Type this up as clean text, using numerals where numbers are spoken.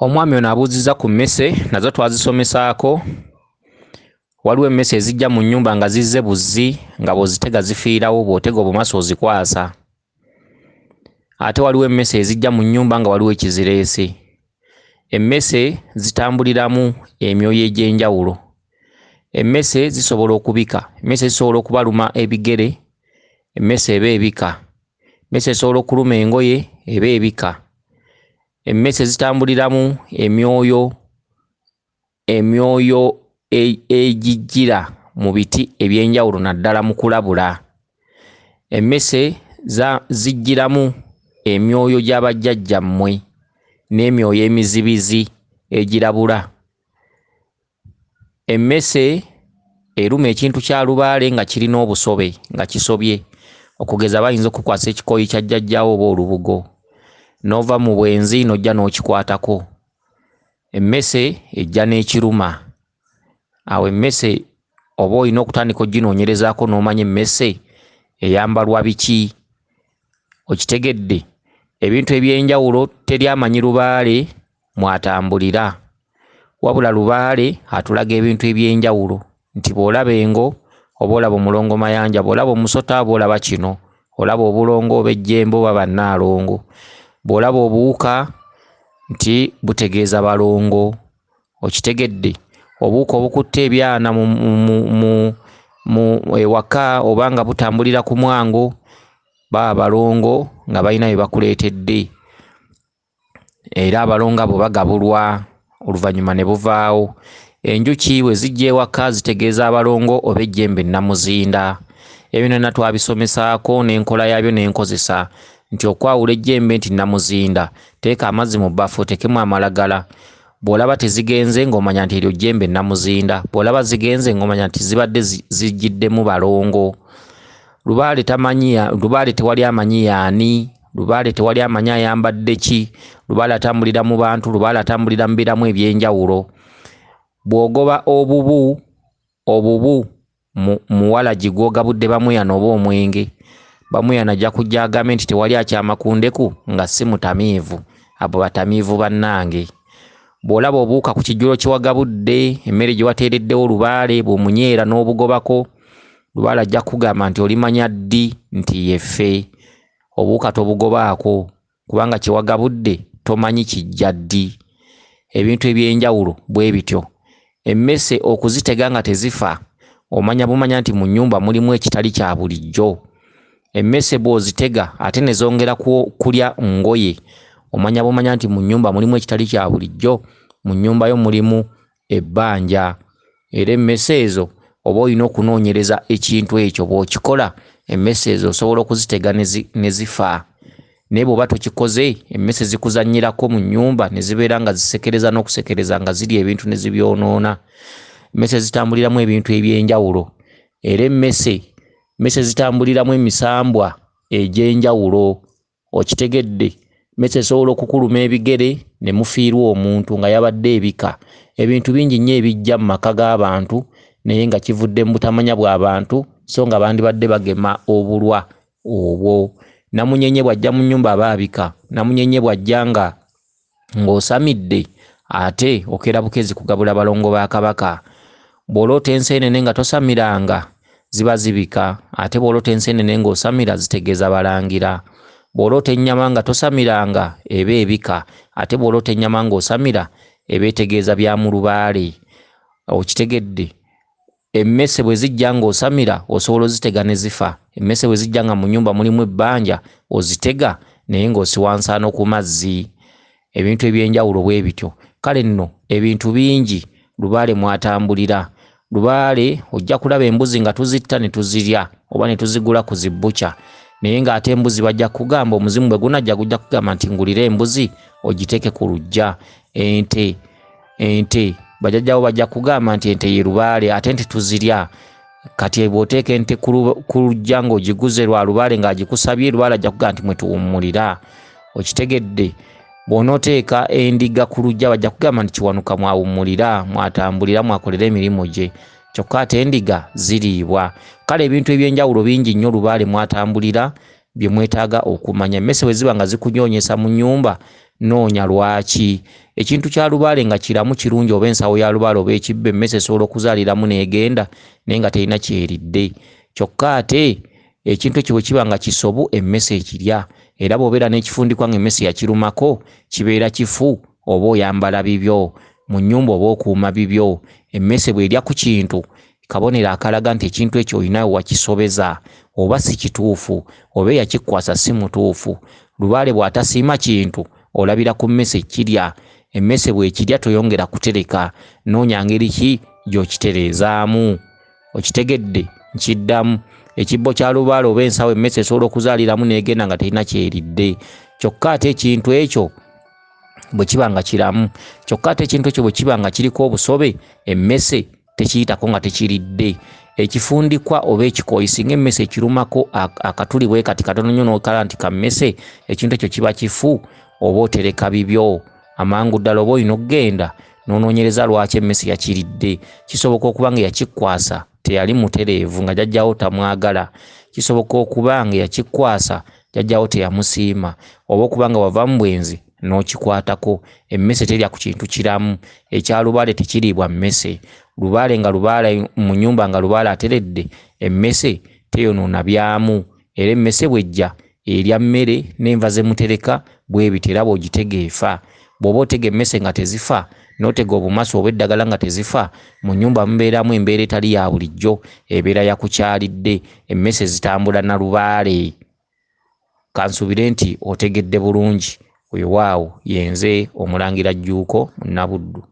Omwami ono abuuziza ku mmese nazo twazisomesaako. Waliwo emmese ezijja mu nnyumba nga zizze buzzi nga bw'ozitega zifiirawo, bw'otega obumaso ozikwasa. Ate waliwo emmese ezijja mu nnyumba nga waliwo ekizireese. Emmese zitambuliramu emyoyo egy'enjawulo. Emmese zisobola okubika, emmese zisobola okubaluma ebigere, emmese eba ebika. Emmese esobola okuluma engoye, eba ebika. Emmese zitambuliramu emyoyo egijjira mu biti eby'enjawulo naddala mu kulabula. Emmese zijjiramu emyoyo gy'abajjajjammwe n'emyoyo emizibizi egirabula. Emmese eruma ekintu kya lubaale nga kirina obusobe nga kisobye, okugeza bayinza okukwasa ekikooyi kya jjajjaawo oba olubugo, n'ova mu bwenzi n'ojja n'okikwatako. Emmese ejja n'ekiruma. Awo emmese oba olina okutandika oginoonyerezaako n'omanya emmese eyambalwa biki. Okitegedde? Ebintu eby'enjawulo teri amanyi lubaale mwatambulira, wabula lubaale atulaga ebintu eby'enjawulo nti bw'olaba engo oba olaba omulongo mayanja, bw'olaba omusota oba olaba kino, olaba obulongo oba ejjembe oba bannaalongo, bw'olaba obuwuka nti butegeeza balongo. Okitegedde? Obuwuka obukutte ebyana mu ewaka oba nga butambulira ku mwango baba balongo nga balina bye bakuleetedde, era abalongo abo bagabulwa oluvannyuma ne buvaawo. Enjuki bwe zijja ewaka zitegeeza abalongo oba ejjembe nnamuzinda. Ebyo byonna twabisomesaako n'enkola yaabyo n'enkozesa nti okwawula ejjembe nti nnamuzinda, teeka amazzi mu bbafu otekemu amalagala. Bw'olaba tezigenze ng'omanya nti eryo jjembe nnamuzinda, bw'olaba zigenze ng'omanya nti zibadde zijjiddemu balongo. Lubaale tewali amanyi y'ani, lubaale tewali amanyi ayambadde ki, lubaale atambulira mu bantu, lubaale atambulira mu biramu eby'enjawulo. Bw'ogoba obubu muwalagi gw'ogabudde bamuyana oba omwenge, bamuyana ajja kujja agambe nti tewali akyamakundeku nga si mutamiivu. Abo batamiivu bannange. Bw'olaba obuwuka ku kijjulo kye wagabudde, emmere gye wateereddewo lubaale, bw'omunyeera n'obugobako, lubaale ajja kugamba nti olimanya ddi nti yeffe. Obuwuka tobugobaako kubanga kye wagabudde tomanyi kijja ddi. Ebintu eby'enjawulo bwe bityo. Emmese okuzitega nga tezifa, bumanya nti mu nnyumba mulimu ekitali kya bulijjo. Emmese bw'ozitega ate ne zongera kulya ngoye, bumanya nti mu nnyumba mulimu ekitali kya bulijjo, mu nnyumba yo mulimu ebbanja. Era emmese ezo oba olina okunoonyereza ekintu ekyo, bw'okikola emmese ezo osobola okuzitega ne zifa. Naye bw'oba tokikoze, emmese zikuzannyirako mu nnyumba ne zibeera nga zisekereza n'okusekereza nga zirya ebintu ne zibyonoona. Emmese zitambuliramu ebintu eby'enjawulo. Era emmese zitambuliramu emisambwa egy'enjawulo. Okitegedde? Emmese esobola okukuluma ebigere ne mufiirwa omuntu nga yabadde ebika. Ebintu bingi nnyo ebijja mu maka g'abantu naye nga kivudde mu butamanya bw'abantu so nga bandibadde bagema obulwa obwo. Namunyenye bw'ajja mu nnyumba aba abika. Namunyenye bw'ajja ng'osamidde ate okeera bukezi kugabula balongo ba Kabaka. Bw'oloota enseenene nga tosamiranga ziba zibika, ate bw'oloota enseenene ng'osamira zitegeeza balangira. Bw'oloota ennyama nga tosamiranga eba ebika, ate bw'oloota ennyama ng'osamira eba etegeeza bya mu lubaale. Okitegedde? Emmese bwe zijja ng'osamira osobola ozitega ne zifa. Emmese bwe zijja nga mu nnyumba mulimu ebbanja ozitega naye ng'osiwansa no ku mazzi. Ebintu eby'enjawulo bwe bityo. Kale nno ebintu bingi lubaale mwatambulira. Lubaale ojja kulaba embuzi nga tuzitta ne tuzirya oba ne tuzigula ku zibbuca, naye ng'ate embuzi bajja kugamba, omuzimu bwe gunajja gujja kugamba nti ngulira embuzi ogiteeke ku luggya. Ente bajjajjawo bajja kugamba nti ente ye lubaale ate nti tuzirya. Kati bw'oteeka ente ku luggya ng'ogiguze lwa lubaale ng'agikusabye, lubaale ajja kugamba nti mwe tuwummulira. Okitegedde? Bw'onooteeka endiga ku luggya bajja kugamba nti kiwanuka mwawummulira, mwatambulira, mwakolera emirimu gye. Kyokka ate endiga ziriibwa. Kale ebintu eby'enjawulo bingi nnyo lubaale mwatambulira bye mwetaaga okumanya. Emmese bwe ziba nga zikunyoonyesa mu nnyumba noonya lwaki. Ekintu kya lubaale nga kiramu kirungi oba ensawo ya lubaale oba ekibba emmese esobola okuzaaliramu n'egenda naye nga terina kyeridde. Kyokka ate ekintu ekyo bwe kiba nga kisobu emmese ekirya, era bw'obeera n'ekifundikwa ng'emmese yakirumako kibeera kifu oba oyambala bibyo mu nnyumba oba okuuma bibyo. Emmese bw'erya ku kintu kabonero akalaga nti ekintu ekyo olinawe wakisobeza oba si kituufu oba eyakikwasa si mutuufu. Lubaale bw'atasiima kintu olabira ku mmese kirya. Emmese bw'ekirya toyongera kutereka, noonya ngeri ki gy'okitereezaamu. Okitegedde? Nkiddamu, ekibbo kya lubaale oba ensawo emmese esobola okuzaaliramu n'egenda nga terina kyeridde. Kyokka ate ekintu ekyo bwe kiba nga kiramu, kyokka ate ekintu ekyo bwe kiba nga kiriko obusobe emmese tekiyitako nga tekiridde. Ekifundikwa oba ekikooyi singa emmese ekirumako akatuli bwe kati katono nnyo n'okala nti ka mmese, ekintu ekyo kiba kifu oba otereka bibyo amangu ddala. Oba olina okugenda n'onoonyereza lwaki emmese yakiridde. Kisoboka okuba nga yakikwasa teyali mutereevu nga jjajjaawo tamwagala. Kisoboka okuba nga yakikwasa jjajjaawo teyamusiima, oba okuba nga wava mu bwenzi n'okikwatako. Emmese terya ku kintu kiramu. Ekya lubaale tekiriibwa mmese. Lubaale nga lubaale mu nnyumba nga lubaale ateredde, emmese teyonoona byamu. Era emmese bw'ejja erya mmere n'enva ze mutereka bwe bitera bw'ogitegeefa. Bw'oba otega emmese nga tezifa n'otega obumaso oba eddagala nga tezifa, mu nnyumba mubeeramu embeera etali ya bulijjo, ebeera yakukyalidde. Emmese zitambula na lubaale. Kansuubire nti otegedde bulungi. Weewaawo yenze Omulangira Jjuuko Nabuddu.